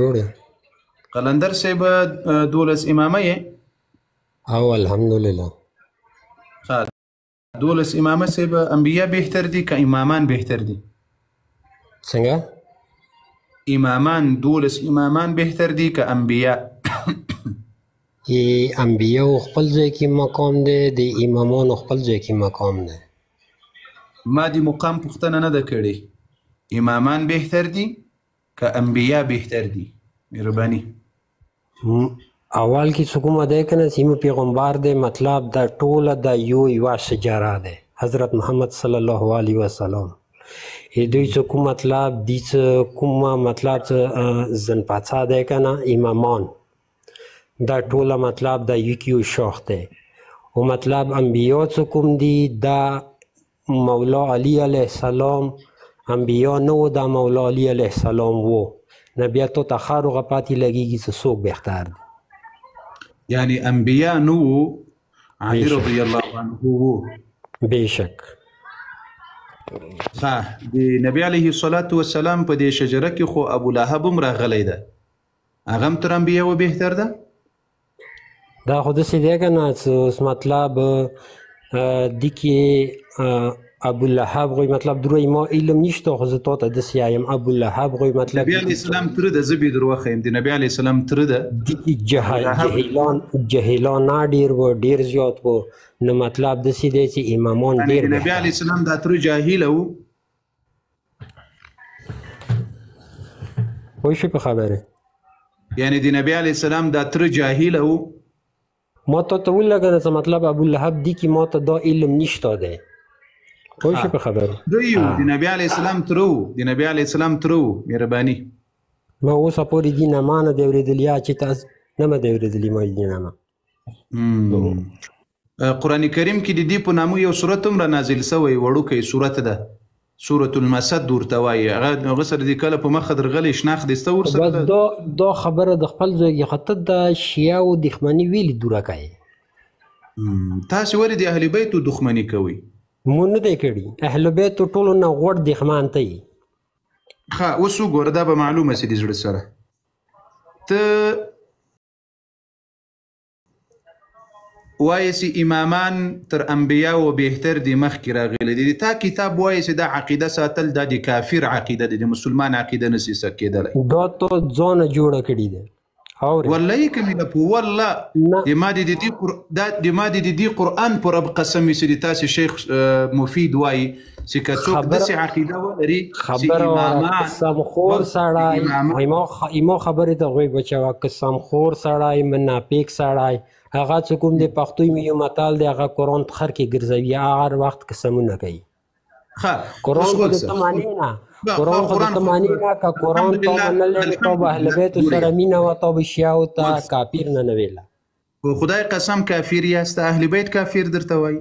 جوړ قلندر صاحب 12 امامه یې او الحمدلله. ها 12 امامه صاحب انبیا بهتر دي که امامان بهتر دي؟ څنګه امامان 12 امامان بهتر دي که انبیا؟ انبیا خپل ځای کې مقام دی، د امامانو خپل ځای کې مقام دی. ما دی مقام پوښتنه نه ده کړې. امامان بهتر دي که انبیا بهتر دي؟ مهرباني. اول کې څه کومه دی که نه چې پیغمبر دی، مطلب دا ټوله د یوه شجره دی، حضرت محمد صلی الله علیه وسلم. دوی څه کوم مطلب دی، څه کومه مطلب څه زن پاڅا دی که نه امامان، دا ټوله مطلب د یو شاخ دی. او مطلب انبیا څه کوم دي، دا مولا علی علیه السلام انبیا نه و، دا مولا علی علیه السلام و. نه بیا تو ته خاروغه پاتې لګېږي چې څوک بهتر دی. یعنی انبیا نه و، علی رضی الله عنه و. بېشک ښه د نبی علیه الصلاة والسلام په دې شجره کې خو ابو لهب هم راغلی ده، هغه هم تر انبیاو بهتر ده؟ دا خو داسې دی که نه چې اوس مطلب دې کې ابو لهب غوی مطلب دروی ما علم نشته، خو زه تا ته داسې وایم ابو لهب غوی مطلب نبی علیه السلام تره ده، زه بې در وښیم د نبی علیه السلام تره ده. جهیلان نه ډېر و، ډېر زیات و. نو مطلب داسې دی چې امامان ډېر نبی علیه السلام دا تره جاهله و. پوه شوې په خبره؟ یعنی د نبی علیه السلام دا تره جاهله و. ما تا ته ولګه چې مطلب ابو لهب دی کې ما ته دا علم نشته دی. پوه شوې په خبره؟ دوی د نبی علیه السلام تره و، د نبی علیه السلام تره و. مهرباني. ما اوسه پورې دي نه ما نه دی اورېدلي، یا چې تاسو نه مې دی اورېدلي ما دي نه. قرآن کریم کې د دې په نامه یو سورت هم را نازل سوی، وړوکی سورت ده، سورة المسد ورته وایي. هغه سره دې کله په مخه درغلی شناخت دې سته ورسره؟ بس دا خبره د خپل ځای کې خطه د شیعه او دښمني ویلې دوره کوي. تاسې ولې د اهل بیتو دښمني کوئ؟ مونږ نه دی کړي، اهل بیتو ټولو نه غوړ دښمن ته یي. ښه اوس وګوره، دا به معلومه سي د زړه سره. ته وایې چې امامان تر انبیاو بهتر دي، مخکې راغلي دي. تا کتاب وایي چې دا عقیده ساتل دا د کافر عقیده ده، د مسلمان عقیده نه شي کېدلی. دا تو ځانه جوړه کړې ده. والله یې که مې په والله د ما د دې قرآن په رب قسم چې د تاسې شیخ مفید وایي چې که څوک داسې عقیده ولري چې امامان قسمخور سړی، ایما خبرې ته غوږ بچوه، قسمخور سړی، منافق سړی، هغه څه کوم دی پښتو یو متال دی، هغه قرآن په خر کې ګرځوي، هر وخت قسمونه کوي. قرآن خو د ته معنی نه، قرآن خو د ته معنی نه، که قرآن تا نه لري تا به اهل بیتو سره مینه وه، تا به شیعو ته کافر نه ویله. په خدای قسم کافر یاست، اهل بیت کافر درته وایي.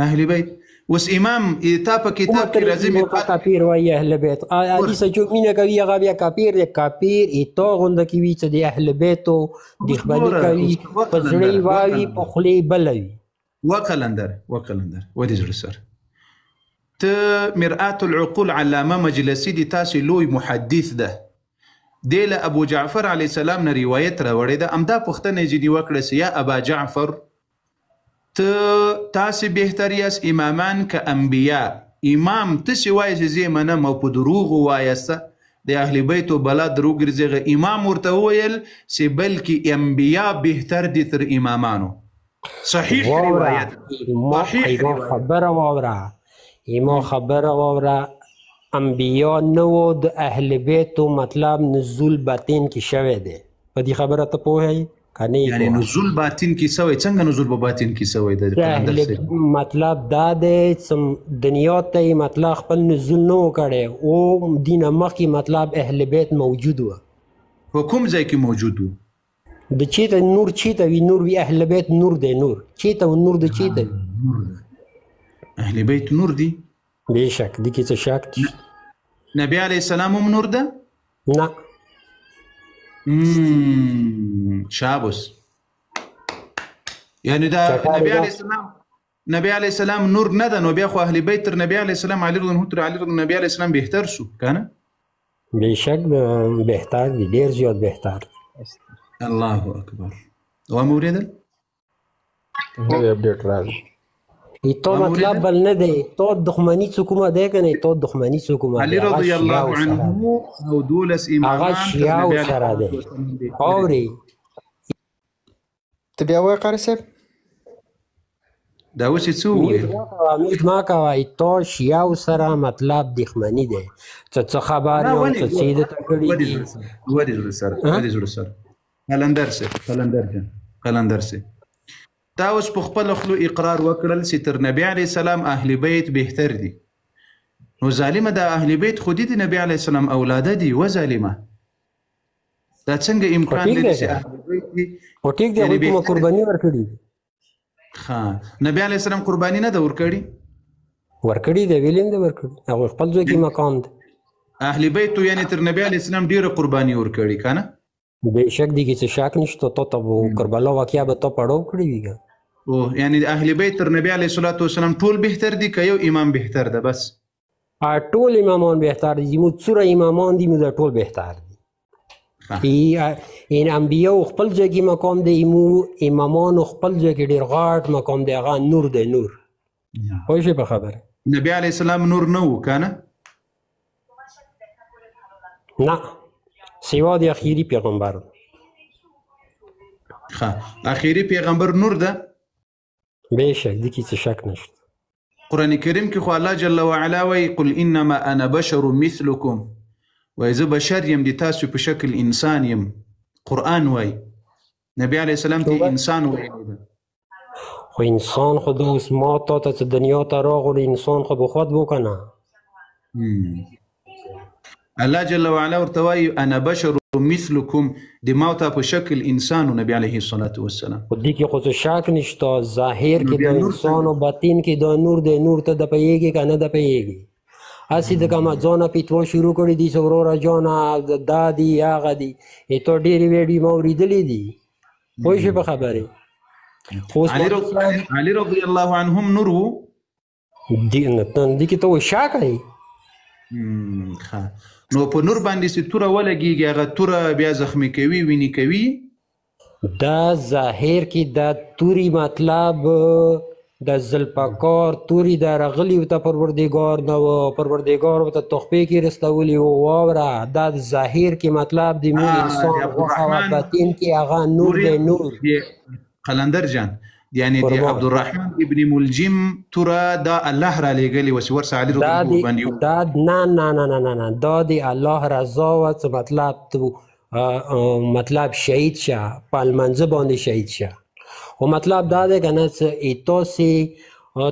اهل بیت اوس امام تا په کتاب کې راځي کافر وایي اهل بیت، علي سه چې مینه کوي هغه بیا کافر دی. کافر تا غونده کې وي چې د اهل بیتو دښمني کوي، په زړه یې واوي په خولې یې بله وي. وقلندر ودې زړه سره ته مرآت العقول علامه مجلسي د تاسې لوی محدث ده، دی له ابو جعفر علیه السلام نه روایت راوړې ده. همدا پوښتنه یې ځینې وکړه چې یا ابا جعفر تاسې بهتر یاست امامان که انبیا؟ امام تاسې وایي چې زه یې منم او په دروغو وایسته د اهل بیتو بلا درو ګرځېږه. امام ورته وویل چې بلکې انبیا بهتر دي تر امامانو. صحیح روایت. ایما خبره واوره، انبیا نه و، د اهل بیتو مطلب نزول باطن کې شوی دی. په دې خبره ته پوهیږئ که نه؟ یعنی نزول باطن کې شوی؟ څنګه نزول په باطن کې شوی دی؟ مطلب دا دی چې دنیا ته یې مطلب خپل نزول نه و کړی، او دین مخکې مطلب اهل بیت موجود و. په کوم ځای کې موجود و؟ د چېته نور چېته وي، نور وي اهل بیت نور دی، نور چېته و، نور د چېته وي. اهل بیت نور دي؟ بېشک دې کې څه شک دی؟ نبی علیه السلام هم نور ده؟ نه. شابوس. یعنی دا نبی علیه السلام نور نه ده، نو بیا خو اهل بیت تر نبی علیه السلام علی رضی الله عنه تر علی رضی نبی علیه السلام بهتر شو که نه؟ بېشک بهتر دي، ډېر زیات بهتر. الله اکبر. ومې اورېدل؟ نوی اپډیټ راغی. ایتو مطلب بل نه دی، ایتو دښمني څه کومه دی که نه، ایتو دښمني څه کومه علي دی، هغه رضی الله شیعو سره عنه دی، او 12 هغه امامان تر شیعو نبي سره عليه دی. الصلاة والسلام اورې ته بیا وایې قاري صاحب؟ دا اوس یې څه میوټ وویل؟ ما کوه، میوټ ما کوه. ایتو شیعو سره مطلب دښمني دی، څه خبر نه یم، ولې څه څه دته کړي دي. ودې زړه سره ودې زړه سره قلندر سي قلندر سي تا اوس په خپل خلو اقرار وکړل چې تر نبی عليه السلام اهل بیت بهتر دي، نو ظالمه د اهل بیت خو دي نبی عليه السلام اولاده دي و ظالمه، دا څنګه امکان لري چې اهل بیت دي؟ خو ټیک دی، هغوی کومه قرباني ورکړي دي. ښه، نبی عليه السلام قرباني نه ده ورکړې؟ ورکړي دی، ویلې نه ده ورکړي، هغوی خپل ځای کې مقام دی. اهل بیتو یعنی تر نبی عليه السلام ډیره قرباني ورکړي که نه؟ بېشک دي کې څه شک نشته. تو ته به کربلا واقعه به ته پړاو کړې وي که او یعنی اهل بیت تر نبی علیه الصلاة والسلام ټول بهتر دي که یو امام بهتر ده بس؟ ټول امامان بهتر دي، زموږ څومره امامان دي موږ ټول بهتر دي. این انبیاو خپل ځای کې مقام دی، امامانو خپل ځای کې ډېر غټ مقام دی، هغه نور دی. نور پوه شوې په خبره؟ نبی علیه السلام نور نه و که نه؟ نه، سوا د اخیری پیغمبر. ښه، اخیری پیغمبر نور ده؟ بېشک دي کې څه شک نشته. قرآن کریم کې خو الله جل وعلا وایي قل انما انا بشر مثلکم، وایي زه بشر یم د تاسو په شکل انسان یم. قرآن وایي نبی علیه السلام ته انسان وایي ده، خو انسان خو د اوس ما تا ته څه دنیا ته راغلو، انسان خو به خود وکنه. الله جل وعلا ورته وایي انا بشر مثلکم، د ما ته په شکل انسانو نبی علیه الصلاة والسلام. خو دې کې خو څه شک نشته، ظاهر کې د انسان او باطن کې د نور دی. نور ته د پوهېږي که نه د پوهېږي؟ هسې د کومه ځانه پیتوا شروع کړي دي چې وروره جانه دا دي هغه دي، ایتو ډېرې ویډیو ما اورېدلې دي. پوه شوې په خبرې؟ علي رضی الله عنهم نور و؟ دې کې ته وایي شک دی. نو په نور باندې چې توره ولګېږي، هغه توره بیا زخمي کوي، وینې کوي. دا ظاهر کې دا توري مطلب د ذوالفقار توري دا راغلي ورته پروردګار نه و، پروردګار ورته تحفې کې رسولي و. واوره دا د ظاهر کې مطلب د مور انسان غوښه و، باطن کې هغه نور دی. نور قلندر جان یعنی د عبدالرحمن ابن ملجم توره دا الله را لېږلې وه چې ورسه علي رضی الله باندې دا نه نه نه نه نه دا د الله رضا وه چې مطلب شهید شه، په لمانځه باندې شهید شه. خو مطلب دا دی که نه چې ایتاسې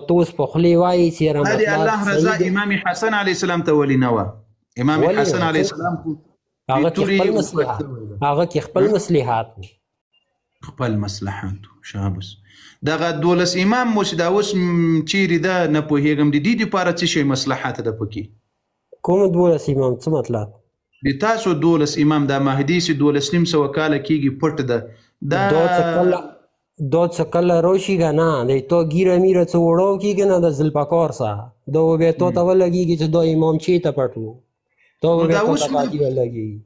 ته اوس په خولې وایي چې یاره مطلب الله رضا امام حسن علیه السلام ته ولې نه وه؟ امام حسن علیه السلام هغه کې خپل مصلحات خپل مصلحات شابس. دغه 12 امام مو چې دا اوس چیرې ده نه پوهېږم، د دې دپاره څه شی مصلحت ده پکې؟ کوم 12 امام څه مطلب؟ د تاسو 12 امام دا مهدي چې 12,500 کاله کېږي پټ ده، دا څه کله راشي که نه دی تو ګیره میره څه وړاو کېږي نه د ذوالفقار څخه، دا به بیا تو ته ولګېږي چې دا امام چېرته پټ و، دا به بیا تو ته پاتې ولګېږي.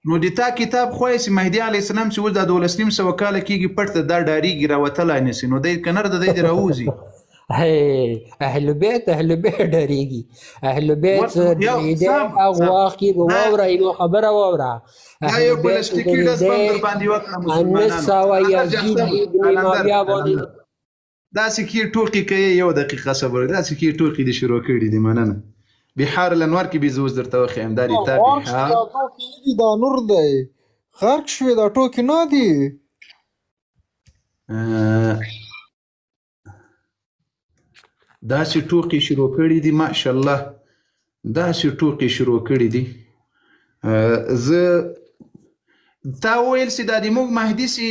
نو د تا کتاب خو چې مهدي علیه السلام چې اوس دا 12,500 کاله کېږي پټ ته دا ډارېږي راوتلی نه سي، نو دی که نه د دی راوځي. اهل بیت ډارېږي، اهل بیت ډارېدی هغه وخت کې به واوره یوه خبره واوره. یو پلاستیکي ډز بم در باندې وکړه مسلمانانو. داسې کې ټوقې کوي، یو دقیقه صبر، داسې کې ټوقې دې شروع کړي دي. مننه. بحار الانوار کې به زه اوس درته وښیم دا د تا بحار دا نور دی غرق شوې، دا ټوکې نه دي. داسې ټوقې شروع کړي دي ماشاءالله، داسې ټوقې شروع کړي دي. زه تا وویل چې دا د موږ مهدي چې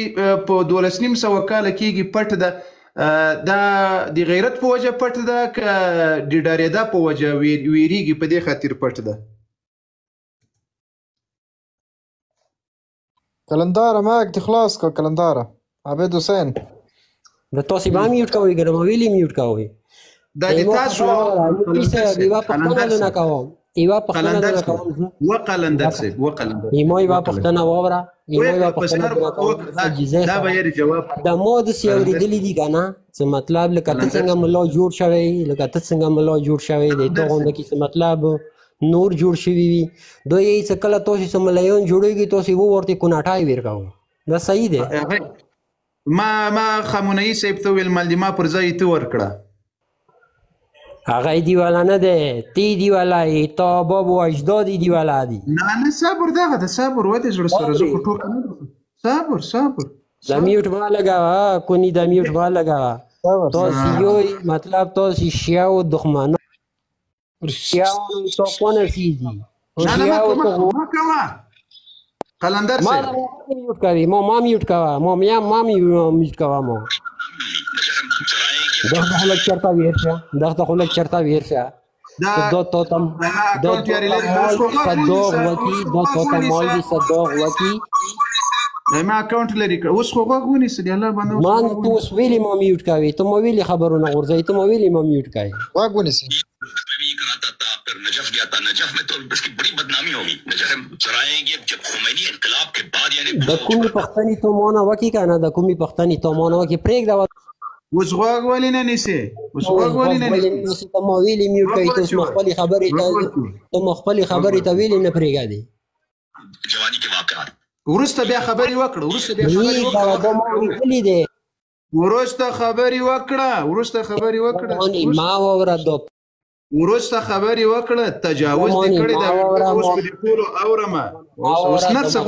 په 12,500 کاله کېږي پټ ده، دا د غیرت په وجه پټ ده که د ډارېدا په وجه ویریږي په دې خاطر پټ ده؟ کلنداره مایک دې خلاص کړه. کلنداره عابد حسین د تاسې به میوټ کوئ که نه ما ویلي میوټ کوئ؟ دا د تاسو یوه پوښتنه درنه کوم، یوه پوښتنه قلندر درنه صاحب کوم زه وقلندر صاحب وقلندر ایمو یوه پوښتنه واوره ایمو یوه په پوښتنه سر درنه کوم دا به یې جواب د مو داسې اورېدلي دي که نه څه مطلب لکه ته څنګه ملا جوړ شوی لکه ته څنګه ملا جوړ شوی دی ته غونډه کې څه مطلب نور جوړ شوي وي دوی یې څه کله تاسې څه ملیون جوړېږي تاسې ورته کوناټای ورکوو دا صحیح دی ما خامنه‌ای صاحب ته ویل مالدما پر ځای ته ورکړه هغه دی والا نه دی تی دی والا تا باب و اجداد دی والا دی نه صبر دغه د صبر ودې زړه سره زه خو ټوکه نه صبر د میوټ ما لګاوه کونی د میوټ ما لګاوه تاسې یو مطلب تاسې شیعه و دښمنان شیعه تو کونه سیدي نه ما کوه قلندر صاحب ما میوټ کوي ما میوټ کوه ما میوټ کوه ما دغه خلک چرته ویرشه دغه خلک چرته ویرشه دو تو تم دو تو صدوق وکی دو تو تم مولوی صدوق وکی ما اکاونټ لري اوس خو غوږ ونیسه دی الله باندې مان تو اوس ویلي ما میوټ کوي ته ما ویلي خبرونه غورځوي ته ما ویلي ما میوټ کوي غوږ ونیسه कराता था फिर नजफ गया था नजफ में तो इसकी बड़ी बदनामी होगी नजफ चराएंगे जब खुमैनी इनकलाब के बाद यानी د کومې پښتنې تو مانه وکي کنه د کومې پښتنې تو مانه وکي پرېږده اوس غوږ ولې نه نیسې اوس غوږ ولې نه نیسې ته ما ویلي میوټ کوي ته اوس خپلې خبرې ته ویلې نه پرېږدې जवानी के वाकयात ورسته بیا خبرې وکړه ورسته خبرې وکړه ما واوره دو ورسته خبرې وکړه تجاوز دې کړی دا اوس په دې ټولو اورم اوس نرسه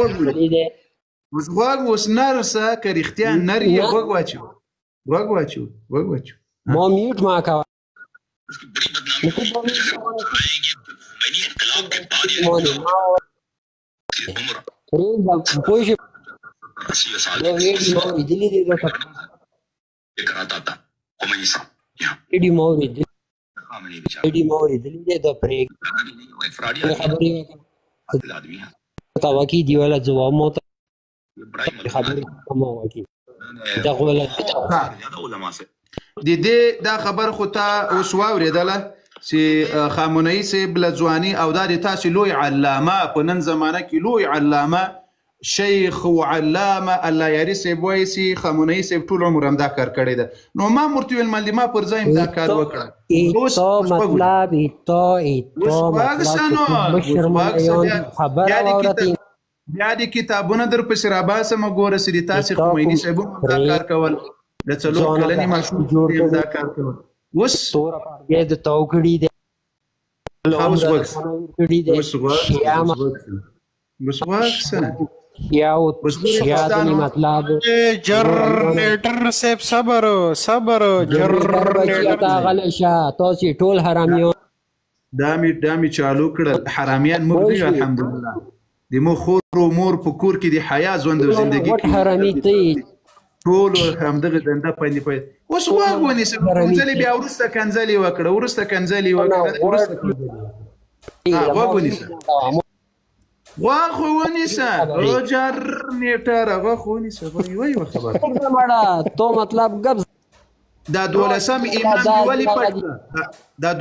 غوږ اوس نرسه که رښتیا نر یې غوږ واچو ما میوټ ما کوه پوه شي कराता था खुमैनी साहब ویډیو ما اورېدلی دی دا پرېږده خبرې आदमी है ته وکي دی والا ځواب مو ته خبرې ما وکي دغه ولا ज्यादा उलमा से د دې دا خبر خو ته اوس واورېدله چې خامنه‌ای صاحب له ځواني او دا د تاسې لوی علامه په نن زمانه کې لوی علامه شیخ و علامه الله یاري صاحب وایي چې خامنه‌ای صاحب ټول عمر هم دا کار کړی ده نو ما ورته ویل مالدما پر ځای دا کار وکړه بیا د کتابونه در پسې راباسم ګوره چې د تاسې خمیني صاحب هم دا کار کول د څلور کلنې ماشوم دا کار کول اوس د توکړي دی مطلب جنریټر صاحب صبر غلشه تاسې ټول حرامیان دا می چالو کړل حرامیان موږ دی الحمدلله د مو خور او مور په کور کې د حیا ژوند او ژوندۍ وټ حرامي ته ټول همدغه دنده پاندې پي اوس واغ ونیسه کنځلې بیا ورسته کنځلې وکړه واغ ونیسه روجر نیټر واغ ونیسه وای خبر تو مطلب غب دا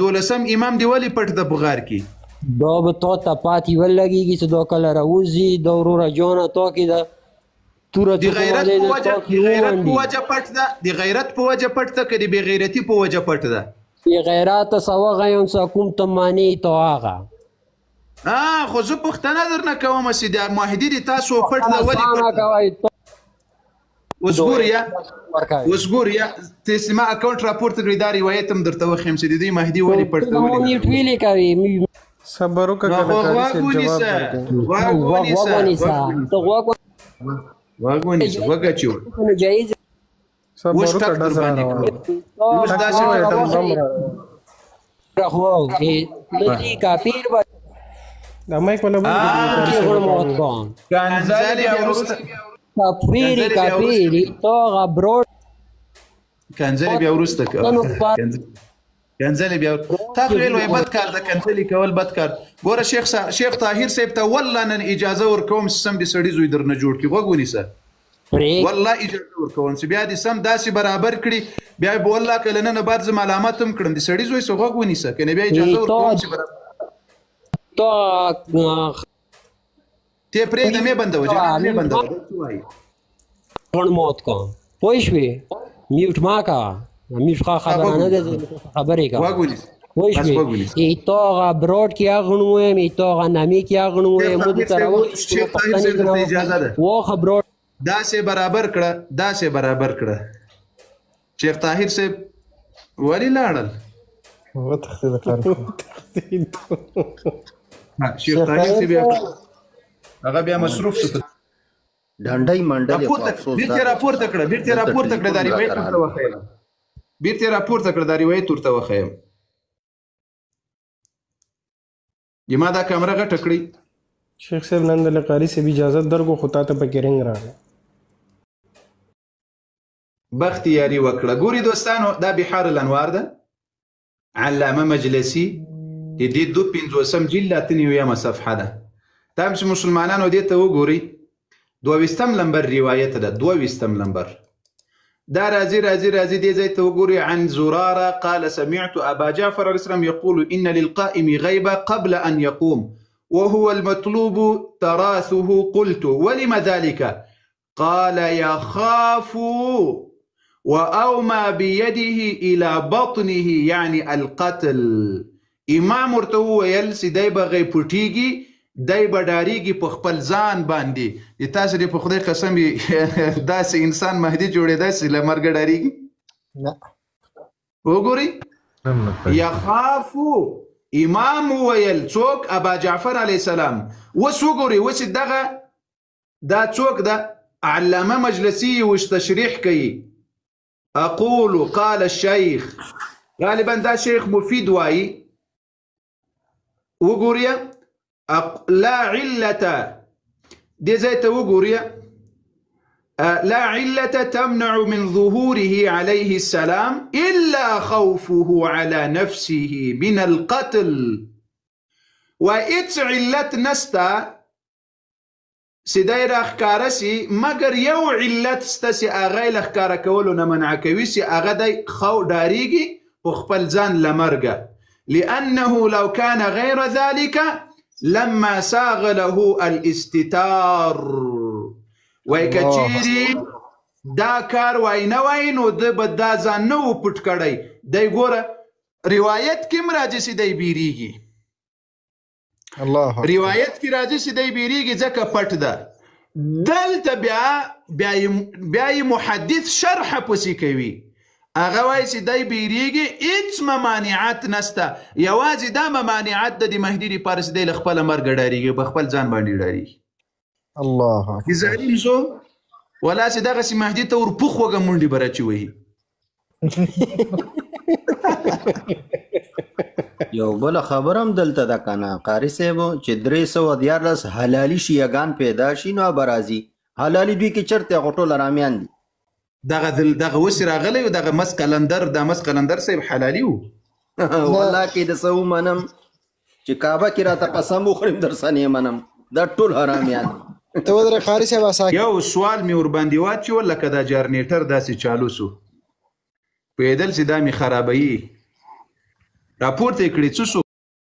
دولسم امام دی ولی پټ د بغار کې دا به تو ته پاتې ولګېږي چې دا کله راوځي د وروره جانه تا کې د توره د غیرت په وجه پټ ده د غیرت په وجه پټ ده که د بې غیرتي په وجه پټ ده بې غیرته سوغه یم څه کوم ته معنی تو هغه خو زه پوښتنه درنه کوم چې د معاهدې د تاسو پټ ده ولې اوس ګور یا تاسې ما اکاونټ راپورته کړی دا روایت هم درته وښیم چې د دې مهدي ولې پټ ده میوټ ویلې کوي صبر وکړه کنځلې بیا وروسته کنځلې بیا تا خو ویل وای بد کار ده کنځلې کول بد کار ګوره شیخ طاهر صاحب ته والله نن اجازه ورکوم چې سم د سړي زوی درنه جوړ کړي غوږ ونیسه والله اجازه ورکوم چې بیا دې سم داسې برابر کړي بیا به والله که له ننه بعد زه ملامت هم کړم د سړي زوی څه غوږ ونیسه که نه بیا اجازه ورکوم چې برابر تو ته پرېږده مې بندوه جناب مې بندوه څه وایي غړ موت کوم پوه شوې میوټ ما کوه میوټ خبره نه ده خبرې کوه غوږ ونیسه پوه شوې ایتو هغه براډ کې هغه غنویم ایتو هغه نامې کې هغه غنویم مو د تراوي شیخ طاهر صاحب ته اجازه ده وخه براډ داسې برابر کړه شیخ طاهر صاحب ولې لاړل وتښتېده کار شیخ طاهر صاحب هغه بیا مصروف شو ډنډۍ منډلې خو افسوس بیرته راپورته کړه دا روایت ورته وښیم ما دا کمره غټه کړې شیخ صاحب نن د قاری صاحب اجازت درکو خو تا ته پکې رنګ راغی بخت یاري وکړه ګوري دوستانو دا بحار الانوار ده علامه مجلسي د دې 250 جلد 93 صفحه ده تام چې مسلمانانو دې ته وګوري 22 لمبر روایت ده 22 لمبر دا راځي دې ځای ته وګوري عن زراره قال سمعت ابا جعفر عليه السلام يقول ان للقائم غيبه قبل ان يقوم وهو المطلوب تراثه قلت ولم ذلك قال يخاف وأومى بيده إلى بطنه يعني القتل امام ورته وویل چې دی به غی پټیږي دی به ډاریږي په خپل ځان باندې د تاسو دې په خدای قسم داسې انسان مهدي جوړېدی چې له مرګه ډاریږي نه وګورئ یخافو امام وویل څوک ابا جعفر علیه السلام اوس وګورئ اوس دغه دا څوک ده علامه مجلسي اوس تشریح کوي اقول قال الشيخ غالبا دا شیخ مفید وایي وګورئ لا علة دې ځای ته وګورئ لا علة تمنع من ظهوره عليه السلام إلا خوفه على نفسه من القتل وإتس علت نستا سدای را ښکاره سي مګر یو علت سته چې هغه یې له ښکاره کولو نه منع کوي چې هغه دی ډاریږي په خپل ځان له مرګه لأنه لو كان غير ذلك لما ساغ له الاستتار وای کچیري دا کار وای نه وای نو د به دا ځان نه و پټ کړی دی ګوره روایت کې هم راځي چې دی بیریږي روایت کې راځي چې دی بیریږي ځکه پټ ده دلته بیا محدث شرح پسې کوي هغه وایي چې دی بیریږي هیڅ ممانعت نسته یوازې دا ممانعت د مهدي لپاره چې دی له خپله مرګه ډارېږي په خپل ځان باندې ډارېږي الله ظالم شو ولا چې دغسې مهدي ته ور پوخ وږه منډې به راچوهي یو بله خبر هم دلته ده که نه قاري صاحب چې 314 حلالي شیعګان پیدا شي نو به راځي حلالي دوی کې چرته هغه ټول ارامیان دي دغه اوس راغلی و دغه مس قلندر صاحب حلالي و والله کې د څه ومنم چې کعبه کې راته قسم وخورم در څه نه منم دا ټول حرامیان ته ودرې قاري صاحب یو سوال مې ورباندې واچول لکه دا جارنیټر داسې چالو سو پوهېدل چې دا مې خرابوي راپورته یې کړي څه سو